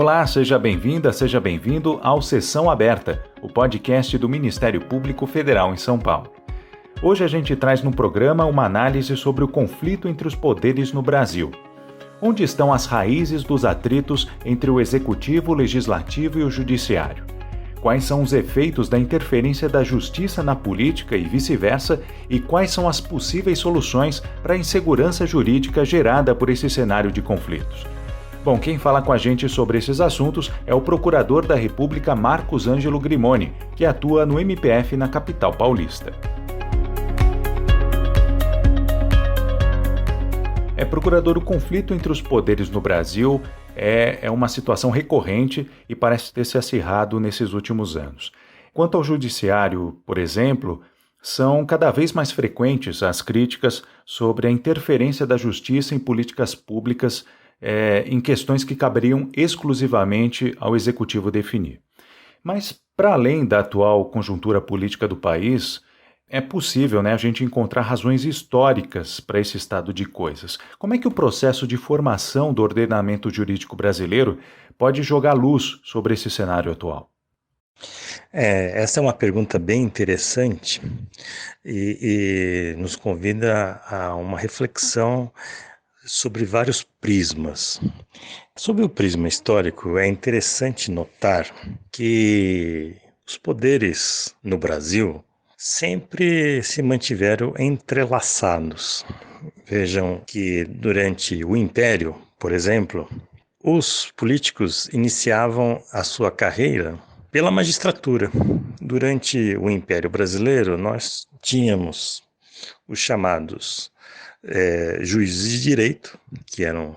Olá, seja bem-vinda, seja bem-vindo ao Sessão Aberta, o podcast do Ministério Público Federal em São Paulo. Hoje a gente traz no programa uma análise sobre o conflito entre os poderes no Brasil. Onde estão as raízes dos atritos entre o Executivo, o Legislativo e o Judiciário? Quais são os efeitos da interferência da Justiça na política e vice-versa? E quais são as possíveis soluções para a insegurança jurídica gerada por esse cenário de conflitos? Bom, quem fala com a gente sobre esses assuntos é o Procurador da República Marcos Ângelo Grimoni, que atua no MPF na capital paulista. Procurador, o conflito entre os poderes no Brasil é uma situação recorrente e parece ter se acirrado nesses últimos anos. Quanto ao Judiciário, por exemplo, são cada vez mais frequentes as críticas sobre a interferência da Justiça em políticas públicas em questões que caberiam exclusivamente ao Executivo definir. Mas, para além da atual conjuntura política do país, é possível, a gente encontrar razões históricas para esse estado de coisas. Como é que o processo de formação do ordenamento jurídico brasileiro pode jogar luz sobre esse cenário atual? Essa é uma pergunta bem interessante e nos convida a uma reflexão sobre vários prismas. Sobre o prisma histórico, é interessante notar que os poderes no Brasil sempre se mantiveram entrelaçados. Vejam que durante o Império, por exemplo, os políticos iniciavam a sua carreira pela magistratura. Durante o Império Brasileiro, nós tínhamos os chamados juízes de direito, que eram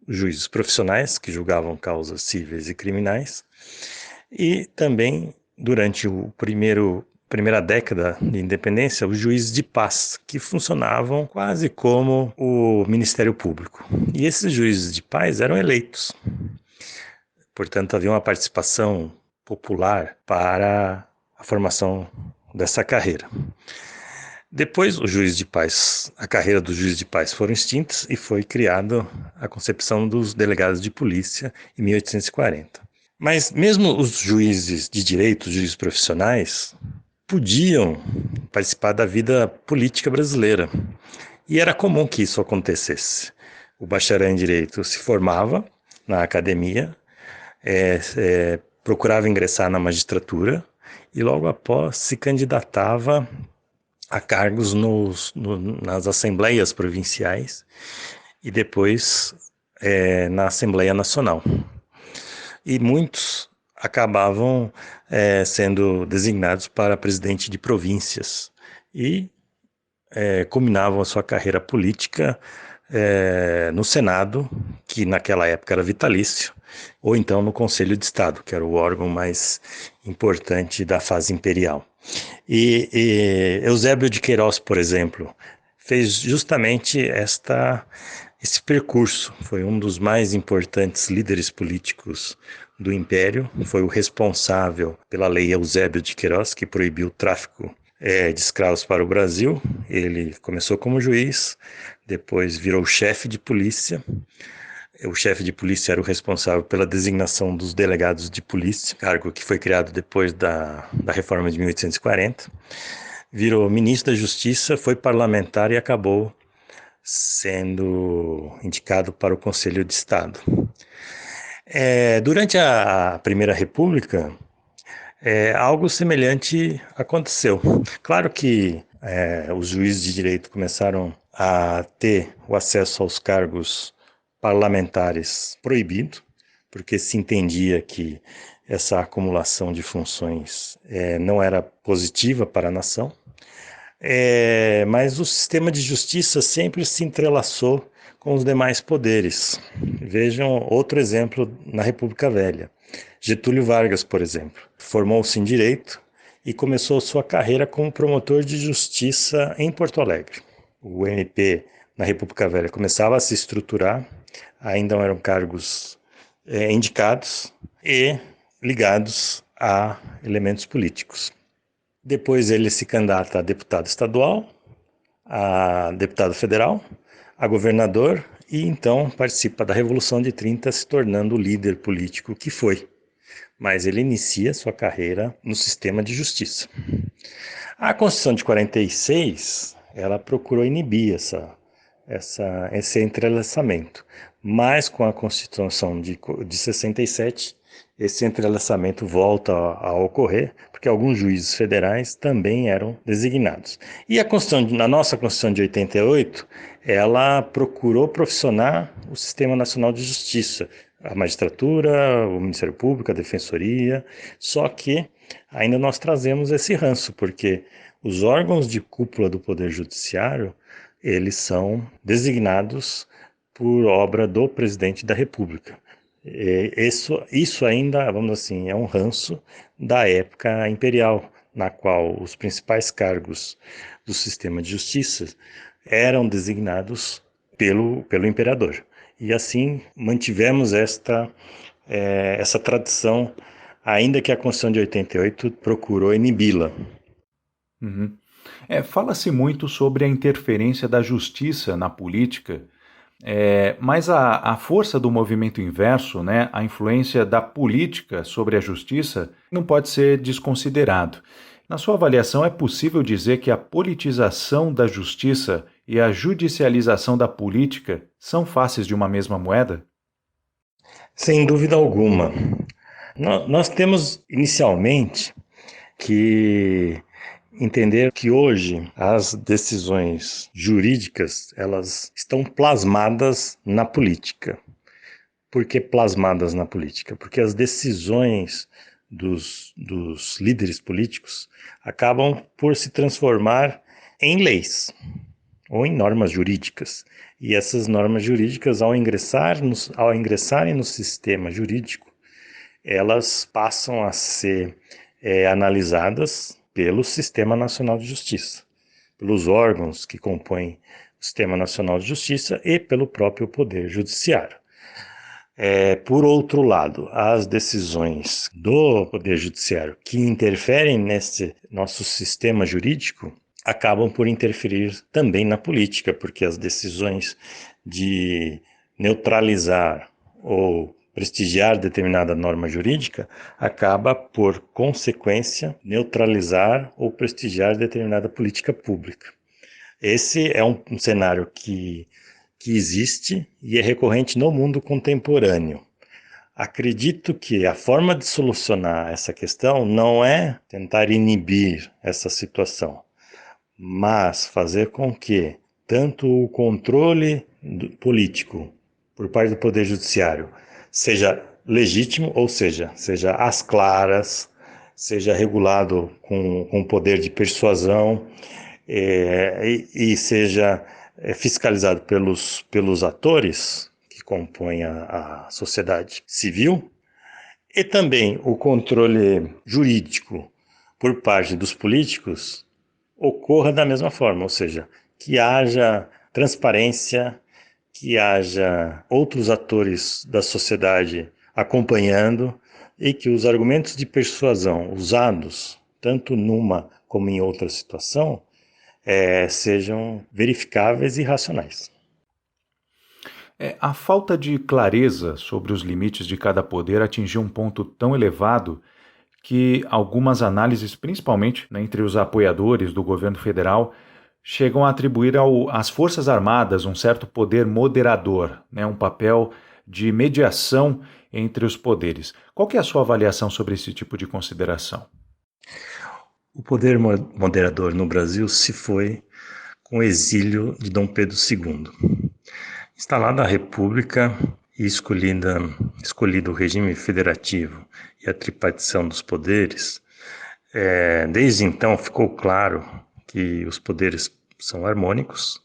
juízes profissionais que julgavam causas cíveis e criminais, e também durante o primeira década de independência, os juízes de paz, que funcionavam quase como o Ministério Público. E esses juízes de paz eram eleitos. Portanto, havia uma participação popular para a formação dessa carreira. Depois, a carreira dos juízes de paz foram extintas e foi criada a concepção dos delegados de polícia em 1840. Mas mesmo os juízes de direito, os juízes profissionais, podiam participar da vida política brasileira. E era comum que isso acontecesse. O bacharel em direito se formava na academia, procurava ingressar na magistratura e logo após se candidatava a cargos nas assembleias provinciais e depois na Assembleia Nacional. E muitos acabavam sendo designados para presidente de províncias e culminavam a sua carreira política no Senado, que naquela época era vitalício, ou então no Conselho de Estado, que era o órgão mais importante da fase imperial. E Eusébio de Queiroz, por exemplo, fez justamente esse percurso. Foi um dos mais importantes líderes políticos do Império, foi o responsável pela lei Eusébio de Queiroz, que proibiu o tráfico de escravos para o Brasil. Ele começou como juiz, depois virou chefe de polícia. O chefe de polícia era o responsável pela designação dos delegados de polícia, cargo que foi criado depois da reforma de 1840. Virou ministro da Justiça, foi parlamentar e acabou sendo indicado para o Conselho de Estado. Durante a Primeira República, algo semelhante aconteceu. Claro que os juízes de direito começaram a ter o acesso aos cargos parlamentares proibido, porque se entendia que essa acumulação de funções não era positiva para a nação, mas o sistema de justiça sempre se entrelaçou com os demais poderes. Vejam outro exemplo na República Velha. Getúlio Vargas, por exemplo, formou-se em Direito e começou sua carreira como promotor de justiça em Porto Alegre. O MP na República Velha começava a se estruturar, ainda eram cargos indicados e ligados a elementos políticos. Depois ele se candidata a deputado estadual, a deputado federal, a governador e então participa da Revolução de 30, se tornando o líder político que foi. Mas ele inicia sua carreira no sistema de justiça. A Constituição de 46, ela procurou inibir esse entrelaçamento, mas com a Constituição de 67, esse entrelaçamento volta a ocorrer, porque alguns juízes federais também eram designados. E a nossa Constituição de 88, ela procurou profissionar o Sistema Nacional de Justiça, a magistratura, o Ministério Público, a Defensoria, só que ainda nós trazemos esse ranço, porque os órgãos de cúpula do Poder Judiciário, eles são designados por obra do Presidente da República. Isso ainda, vamos dizer assim, é um ranço da época imperial, na qual os principais cargos do sistema de justiça eram designados pelo imperador. E assim mantivemos essa tradição, ainda que a Constituição de 88 procurou inibi-la. Uhum. Fala-se muito sobre a interferência da justiça na política, mas a força do movimento inverso, né, a influência da política sobre a justiça, não pode ser desconsiderado. Na sua avaliação, é possível dizer que a politização da justiça e a judicialização da política são faces de uma mesma moeda? Sem dúvida alguma. Nós temos, inicialmente, que entender que hoje as decisões jurídicas, elas estão plasmadas na política. Por que plasmadas na política? Porque as decisões dos líderes políticos acabam por se transformar em leis ou em normas jurídicas. E essas normas jurídicas, ao ingressarem no sistema jurídico, elas passam a ser analisadas pelo Sistema Nacional de Justiça, pelos órgãos que compõem o Sistema Nacional de Justiça e pelo próprio Poder Judiciário. Por outro lado, as decisões do Poder Judiciário que interferem nesse nosso sistema jurídico acabam por interferir também na política, porque as decisões de neutralizar ou prestigiar determinada norma jurídica acaba, por consequência, neutralizar ou prestigiar determinada política pública. Esse é um cenário que existe e é recorrente no mundo contemporâneo. Acredito que a forma de solucionar essa questão não é tentar inibir essa situação, mas fazer com que tanto o controle político por parte do Poder Judiciário seja legítimo, ou seja às claras, seja regulado com poder de persuasão e seja fiscalizado pelos atores que compõem a sociedade civil, e também o controle jurídico por parte dos políticos ocorra da mesma forma, ou seja, que haja transparência, que haja outros atores da sociedade acompanhando e que os argumentos de persuasão usados, tanto numa como em outra situação, sejam verificáveis e racionais. A falta de clareza sobre os limites de cada poder atingiu um ponto tão elevado que algumas análises, principalmente, né, entre os apoiadores do governo federal, chegam a atribuir às Forças Armadas um certo poder moderador, né, um papel de mediação entre os poderes. Qual que é a sua avaliação sobre esse tipo de consideração? O poder moderador no Brasil se foi com o exílio de Dom Pedro II. Instalada a República e escolhido o regime federativo e a tripartição dos poderes, desde então ficou claro que os poderes são harmônicos,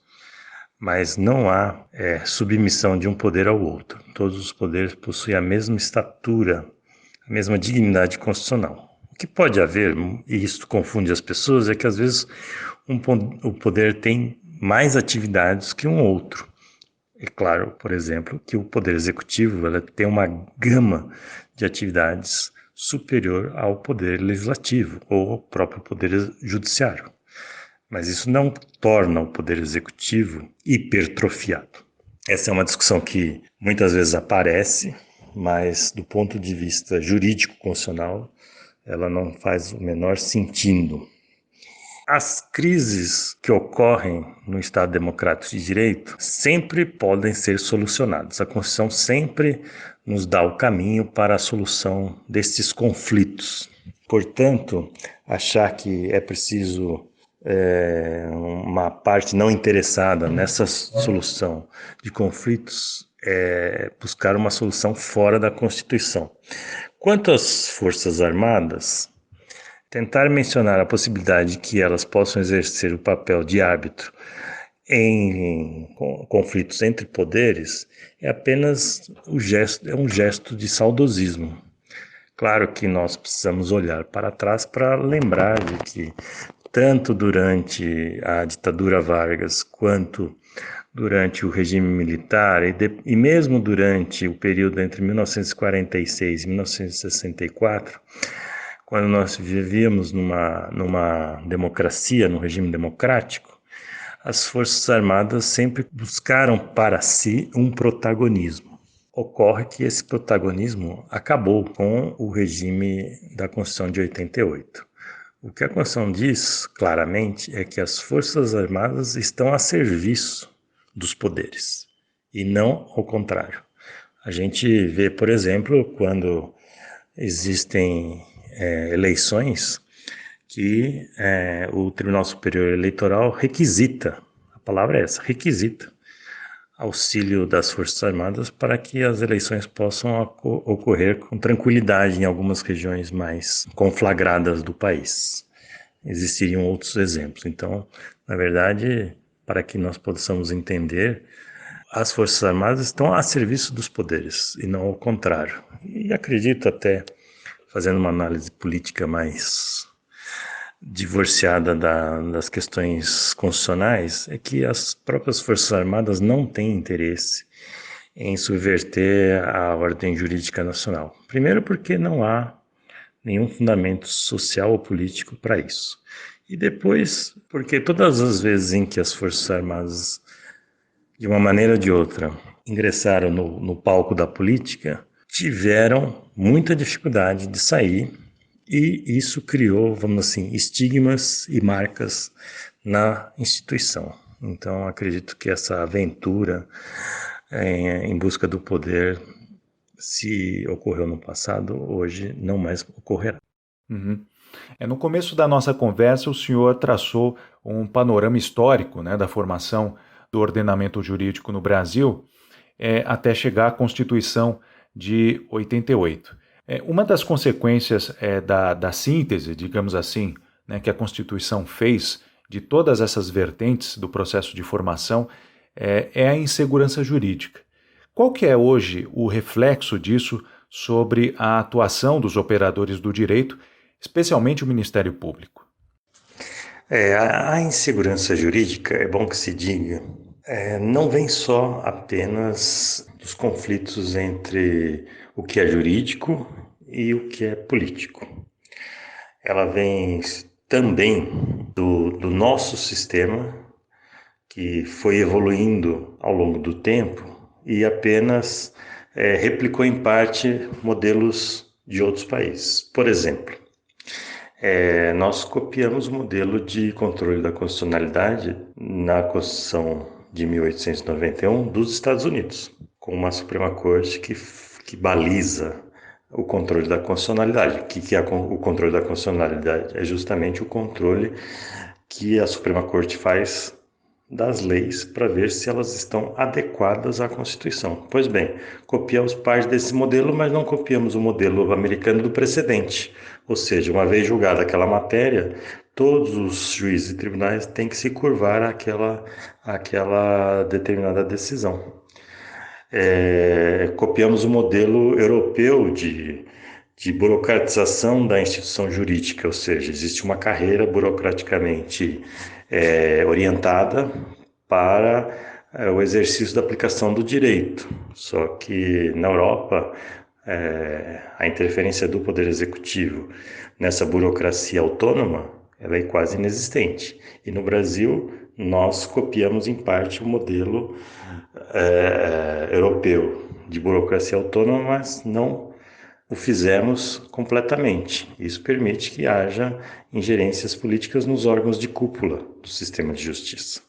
mas não há submissão de um poder ao outro. Todos os poderes possuem a mesma estatura, a mesma dignidade constitucional. O que pode haver, e isso confunde as pessoas, é que às vezes o poder tem mais atividades que um outro. É claro, por exemplo, que o Poder Executivo tem uma gama de atividades superior ao Poder Legislativo ou ao próprio Poder Judiciário. Mas isso não torna o Poder Executivo hipertrofiado. Essa é uma discussão que muitas vezes aparece, mas do ponto de vista jurídico-constitucional, ela não faz o menor sentido. As crises que ocorrem no Estado Democrático de Direito sempre podem ser solucionadas. A Constituição sempre nos dá o caminho para a solução destes conflitos. Portanto, achar que é preciso uma parte não interessada nessa solução de conflitos é buscar uma solução fora da Constituição. Quanto às Forças Armadas, tentar mencionar a possibilidade de que elas possam exercer o papel de árbitro em conflitos entre poderes é apenas um gesto de saudosismo. Claro que nós precisamos olhar para trás para lembrar de que tanto durante a ditadura Vargas quanto durante o regime militar e mesmo durante o período entre 1946 e 1964, quando nós vivíamos numa democracia, num regime democrático, as Forças Armadas sempre buscaram para si um protagonismo. Ocorre que esse protagonismo acabou com o regime da Constituição de 88. O que a Constituição diz claramente é que as Forças Armadas estão a serviço dos poderes e não ao contrário. A gente vê, por exemplo, quando existem eleições que o Tribunal Superior Eleitoral requisita, a palavra é essa, requisita auxílio das Forças Armadas para que as eleições possam ocorrer com tranquilidade em algumas regiões mais conflagradas do país. Existiriam outros exemplos. Então, na verdade, para que nós possamos entender, as Forças Armadas estão a serviço dos poderes e não ao contrário. E acredito até, fazendo uma análise política mais divorciada das questões constitucionais, é que as próprias Forças Armadas não têm interesse em subverter a ordem jurídica nacional. Primeiro porque não há nenhum fundamento social ou político para isso. E depois porque todas as vezes em que as Forças Armadas, de uma maneira ou de outra, ingressaram no palco da política, tiveram muita dificuldade de sair. E isso criou, vamos assim, estigmas e marcas na instituição. Então, acredito que essa aventura em busca do poder, se ocorreu no passado, hoje não mais ocorrerá. Uhum. No começo da nossa conversa, o senhor traçou um panorama histórico, né, da formação do ordenamento jurídico no Brasil, até chegar à Constituição de 88. Uma das consequências da síntese, digamos assim, né, que a Constituição fez de todas essas vertentes do processo de formação é a insegurança jurídica. Qual que é hoje o reflexo disso sobre a atuação dos operadores do direito, especialmente o Ministério Público? A insegurança jurídica, é bom que se diga, não vem só apenas dos conflitos entre o que é jurídico e o que é político. Ela vem também do nosso sistema, que foi evoluindo ao longo do tempo e apenas replicou em parte modelos de outros países. Por exemplo, nós copiamos o modelo de controle da constitucionalidade na Constituição de 1891 dos Estados Unidos, com uma Suprema Corte que baliza o controle da constitucionalidade. O que é o controle da constitucionalidade? É justamente o controle que a Suprema Corte faz das leis para ver se elas estão adequadas à Constituição. Pois bem, copiamos parte desse modelo, mas não copiamos o modelo americano do precedente. Ou seja, uma vez julgada aquela matéria, todos os juízes e tribunais têm que se curvar àquela determinada decisão. Copiamos o modelo europeu de burocratização da instituição jurídica, ou seja, existe uma carreira burocraticamente orientada para o exercício da aplicação do direito. Só que na Europa, a interferência do Poder Executivo nessa burocracia autônoma ela é quase inexistente. E no Brasil, nós copiamos em parte o modelo europeu de burocracia autônoma, mas não o fizemos completamente. Isso permite que haja ingerências políticas nos órgãos de cúpula do sistema de justiça.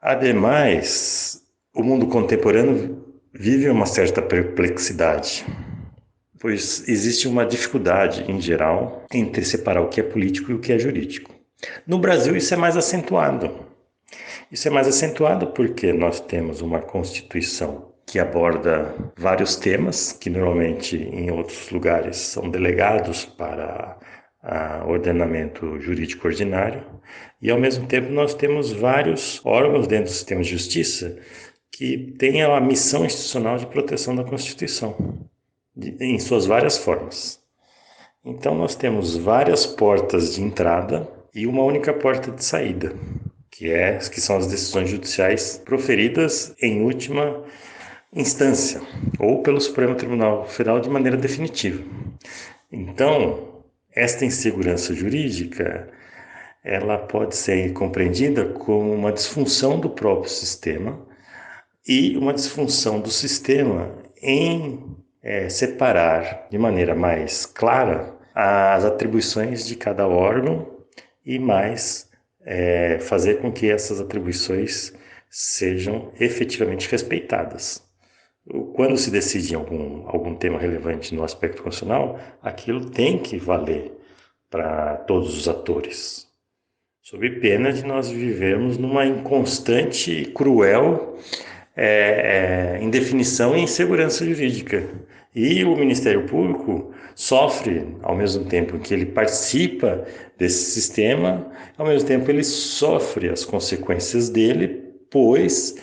Ademais, o mundo contemporâneo vive uma certa perplexidade, pois existe uma dificuldade, em geral, entre separar o que é político e o que é jurídico. No Brasil, isso é mais acentuado. Isso é mais acentuado porque nós temos uma Constituição que aborda vários temas, que normalmente em outros lugares são delegados para ordenamento jurídico ordinário, e ao mesmo tempo nós temos vários órgãos dentro do sistema de justiça que têm a missão institucional de proteção da Constituição, em suas várias formas. Então nós temos várias portas de entrada e uma única porta de saída, que são as decisões judiciais proferidas em última instância, ou pelo Supremo Tribunal Federal de maneira definitiva. Então, esta insegurança jurídica, ela pode ser compreendida como uma disfunção do próprio sistema e uma disfunção do sistema em separar de maneira mais clara as atribuições de cada órgão e mais fazer com que essas atribuições sejam efetivamente respeitadas. Quando se decide algum tema relevante no aspecto constitucional, aquilo tem que valer para todos os atores, sob pena de nós vivermos numa inconstante e cruel indefinição e insegurança jurídica. E o Ministério Público sofre, ao mesmo tempo que ele participa desse sistema, ao mesmo tempo ele sofre as consequências dele, pois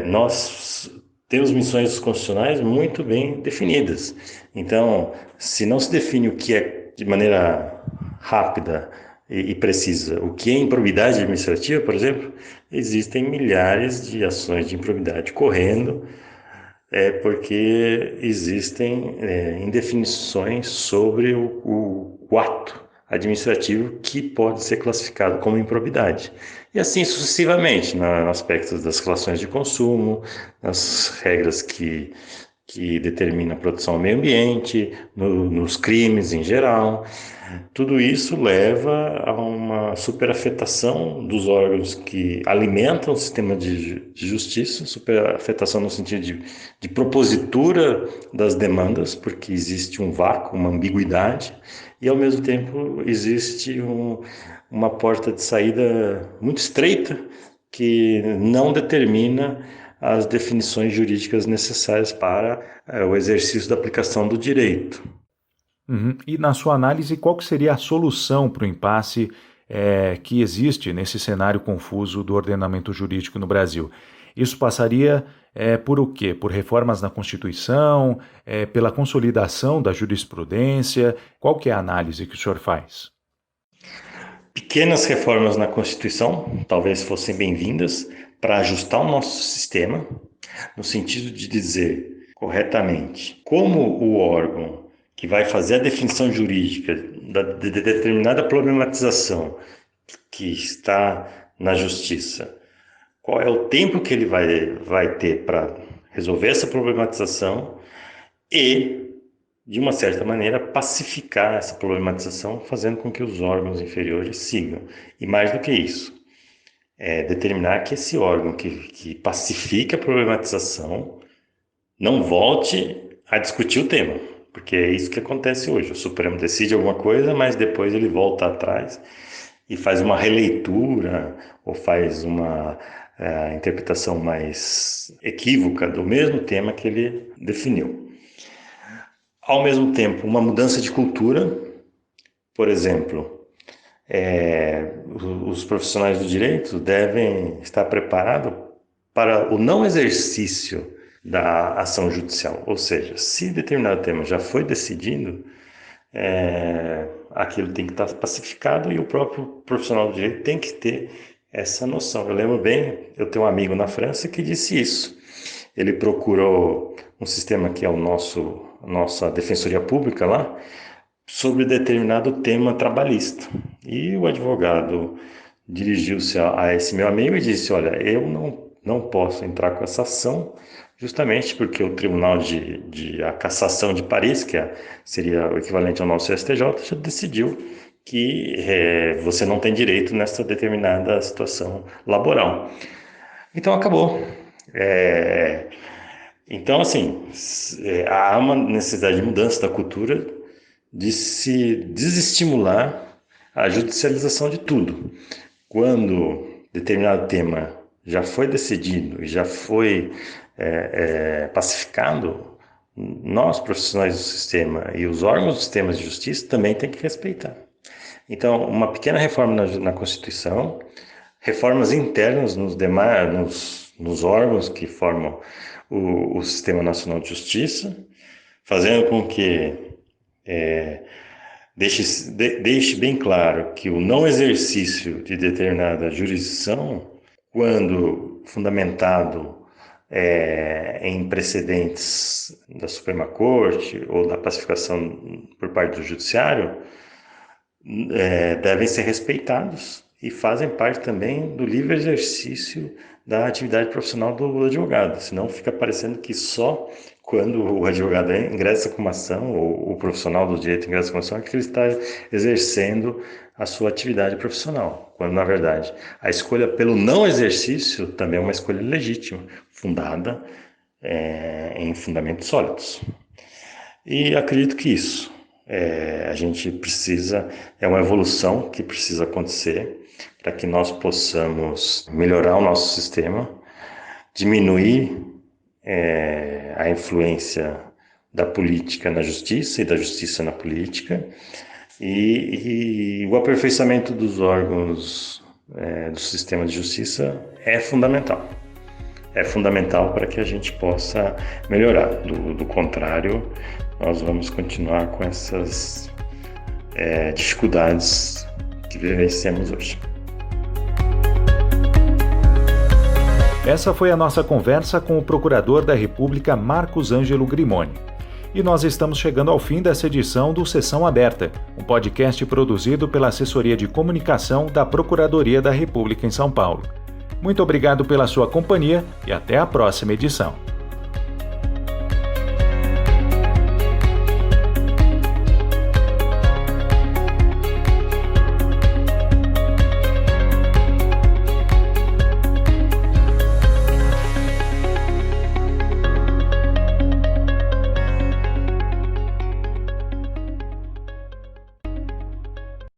nós temos missões constitucionais muito bem definidas. Então, se não se define o que é de maneira rápida e precisa, o que é improbidade administrativa, por exemplo, existem milhares de ações de improbidade correndo, porque existem indefinições sobre o ato administrativo que pode ser classificado como improbidade. E assim sucessivamente, no aspecto das relações de consumo, nas regras que determinam a proteção ao meio ambiente, nos crimes em geral. Tudo isso leva a uma superafetação dos órgãos que alimentam o sistema de justiça, superafetação no sentido de propositura das demandas, porque existe um vácuo, uma ambiguidade, e ao mesmo tempo existe uma porta de saída muito estreita que não determina as definições jurídicas necessárias para o exercício da aplicação do direito. Uhum. E na sua análise, qual que seria a solução para o impasse que existe nesse cenário confuso do ordenamento jurídico no Brasil? Isso passaria por o quê? Por reformas na Constituição, pela consolidação da jurisprudência? Qual que é a análise que o senhor faz? Pequenas reformas na Constituição talvez fossem bem-vindas para ajustar o nosso sistema, no sentido de dizer corretamente como o órgão que vai fazer a definição jurídica de determinada problematização que está na justiça, qual é o tempo que ele vai ter para resolver essa problematização e, de uma certa maneira, pacificar essa problematização, fazendo com que os órgãos inferiores sigam. E mais do que isso, determinar que esse órgão que pacifica a problematização não volte a discutir o tema. Porque é isso que acontece hoje. O Supremo decide alguma coisa, mas depois ele volta atrás e faz uma releitura ou faz uma interpretação mais equívoca do mesmo tema que ele definiu. Ao mesmo tempo, uma mudança de cultura, por exemplo, os profissionais do direito devem estar preparados para o não exercício da ação judicial, ou seja, se determinado tema já foi decidido, aquilo tem que estar pacificado e o próprio profissional do direito tem que ter essa noção. Eu lembro bem, eu tenho um amigo na França que disse isso. Ele procurou um sistema que é nossa defensoria pública lá, sobre determinado tema trabalhista. E o advogado dirigiu-se a esse meu amigo e disse: olha, eu não posso entrar com essa ação, justamente porque o Tribunal de a Cassação de Paris, seria o equivalente ao nosso STJ, já decidiu que você não tem direito nessa determinada situação laboral. Então acabou. Então, assim, há uma necessidade de mudança da cultura, de se desestimular a judicialização de tudo. Quando determinado tema já foi decidido e já foi pacificado, nós, profissionais do sistema e os órgãos dos sistemas de justiça também têm que respeitar. Então, uma pequena reforma na Constituição, reformas internas nos órgãos que formam o Sistema Nacional de Justiça, fazendo com que deixe bem claro que o não exercício de determinada jurisdição, quando fundamentado em precedentes da Suprema Corte ou da pacificação por parte do Judiciário, devem ser respeitados e fazem parte também do livre exercício da atividade profissional do advogado. Senão fica parecendo que só quando o advogado ingressa com uma ação, ou o profissional do direito ingressa com uma ação, é que ele está exercendo a sua atividade profissional. Quando, na verdade, a escolha pelo não exercício também é uma escolha legítima, fundada em fundamentos sólidos. E acredito que isso a gente precisa, é uma evolução que precisa acontecer para que nós possamos melhorar o nosso sistema, diminuir a influência da política na justiça e da justiça na política, e o aperfeiçoamento dos órgãos do sistema de justiça é fundamental. É fundamental para que a gente possa melhorar. Do contrário, nós vamos continuar com essas dificuldades que vivenciamos hoje. Essa foi a nossa conversa com o Procurador da República Marcos Ângelo Grimoni. E nós estamos chegando ao fim dessa edição do Sessão Aberta, um podcast produzido pela Assessoria de Comunicação da Procuradoria da República em São Paulo. Muito obrigado pela sua companhia e até a próxima edição.